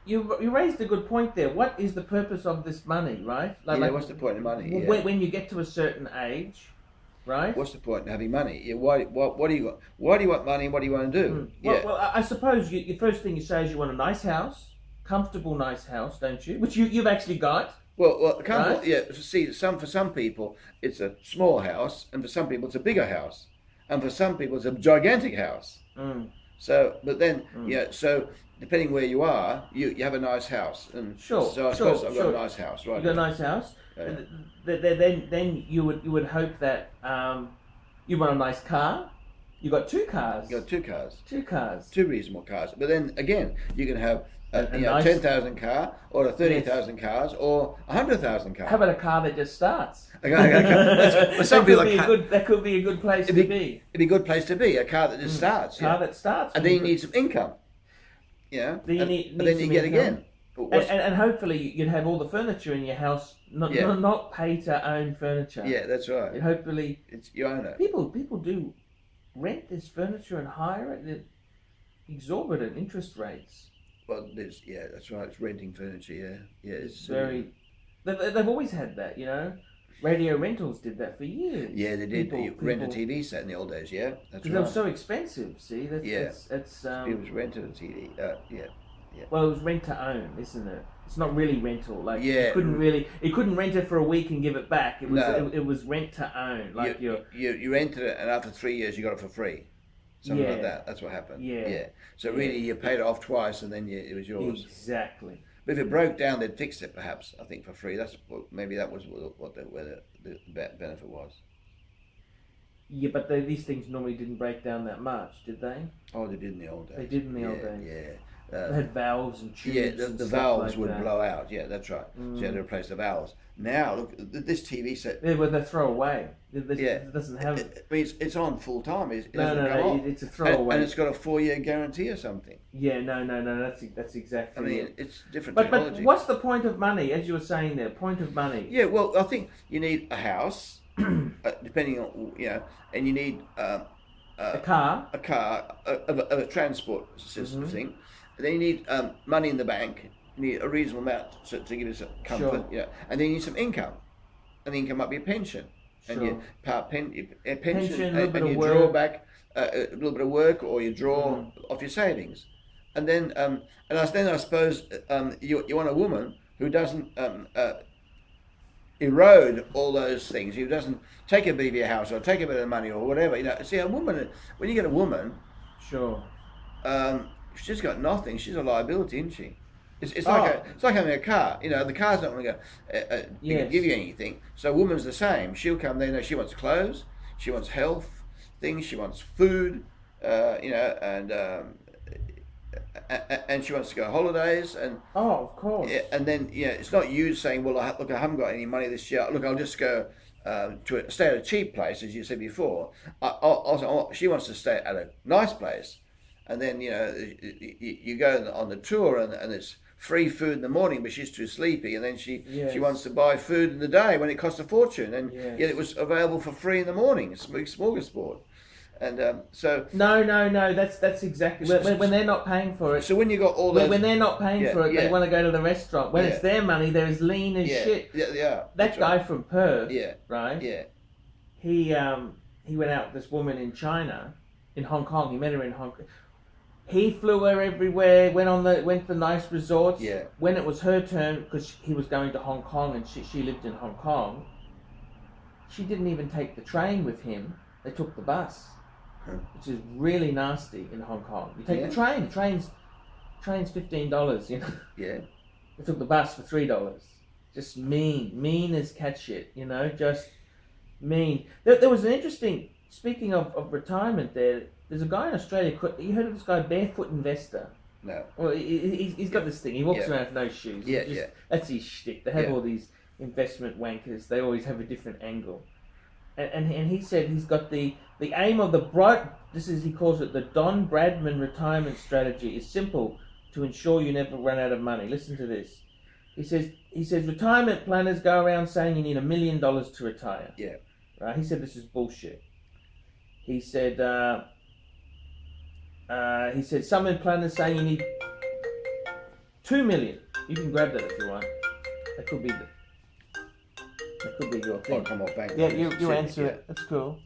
you raised a good point there. What is the purpose of this money, right? Like, what's the point of money? When you get to a certain age, right? What's the point in having money? What do you want? Why do you want money? And what do you want to do? Well, I suppose your first thing you say is you want a nice house, comfortable, nice house, don't you? Which you've actually got. Well, right? See, for some people it's a small house, and for some people it's a bigger house, and for some people it's a gigantic house. So, but then, so depending where you are, you have a nice house, and so I suppose I've got a nice house, right? You've got a nice house. Then you would hope that you want a nice car. You got two cars. You got two cars. Two cars. Two reasonable cars. But then again, you can have a nice 10,000 car, or a 30,000 cars, or 100,000 cars. How about a car that just starts? That could be a good place to be. It'd be a good place to be. A car that just starts. Car that starts. And then you need some income. Then you need and then you get income. Again. And hopefully you'd have all the furniture in your house, not pay to own furniture. Yeah, that's right. And hopefully you own it. People do rent this furniture and hire it at exorbitant interest rates. Well, that's right. It's renting furniture. It's very. They've always had that, Radio rentals did that for years. Yeah, they did. You rent a TV set in the old days. Yeah, that's right. Because they were so expensive. See, it was rented a TV. Yeah. Well, it was rent to own, isn't it? It's not really rental. Like you couldn't rent it for a week and give it back. It was it was rent to own. Like you rented it, and after 3 years you got it for free. Something like that. That's what happened. Yeah. So really, you paid it off twice, and then it was yours. Exactly. But if it broke down, they'd fix it, perhaps. I think for free. Maybe that was where the benefit was. Yeah, but these things normally didn't break down that much, did they? Oh, they did in the old days. They did in the old days. Yeah. They had valves and tubes. Yeah, the valves would blow out. Yeah, that's right. So you had to replace the valves. Now, look, this TV set. Yeah, well, they throw away. It doesn't have. I mean, it's on full time. No, it's a throwaway. And it's got a 4-year guarantee or something. Yeah, no. That's exactly. I mean, it's different but technology. But what's the point of money, as you were saying there? Point of money. Yeah, well, I think you need a house, depending on and you need a car, a transport system thing. And then you need money in the bank. You need a reasonable amount to give you some comfort. Sure. And then you need some income. And the income might be a pension. And you pension, and you draw back a little bit of work, or you draw off your savings. And then I suppose you want a woman who doesn't erode all those things. Who doesn't take a bit of your house or take a bit of money or whatever. See, a woman, when you get a woman, sure. She's got nothing. She's a liability, isn't she? It's like having a car. The car's not going to give you anything. So a woman's the same. She'll come there. She wants clothes. She wants health things. She wants food. And she wants to go on holidays. And of course. And then it's not you saying, well, look, I haven't got any money this year. Look, I'll just go to stay at a cheap place, as you said before. She wants to stay at a nice place. And then you go on the tour, and it's free food in the morning, but she's too sleepy, and then she wants to buy food in the day when it costs a fortune, and yet it was available for free in the morning. It's a big smorgasbord, and so no, that's exactly when they're not paying for it. So when you got all those, when they're not paying for it, they want to go to the restaurant. When it's their money, they're as lean as shit. Yeah. That guy from Perth, right? Yeah. He went out with this woman in China, in Hong Kong. He met her in Hong Kong. He flew her everywhere, went to nice resorts. Yeah. When it was her turn, because he was going to Hong Kong and she lived in Hong Kong, she didn't even take the train with him. They took the bus, which is really nasty in Hong Kong. You take the train. The train's $15, Yeah. They took the bus for $3. Just mean as cat shit, just mean. There was an interesting, speaking of retirement there's a guy in Australia, you heard of this guy, Barefoot Investor? No. Well, he's got this thing. He walks around with no shoes. That's his shtick. They have all these investment wankers. They always have a different angle. And he said he's got the aim of he calls it the Don Bradman retirement strategy is simple to ensure you never run out of money. Listen to this. He says retirement planners go around saying you need $1 million to retire. Yeah. Right? He said this is bullshit. He said some planners say you need 2 million. You can grab that if you want. That could be your thing. Commonwealth Bank. Yeah, you answer it. That's cool.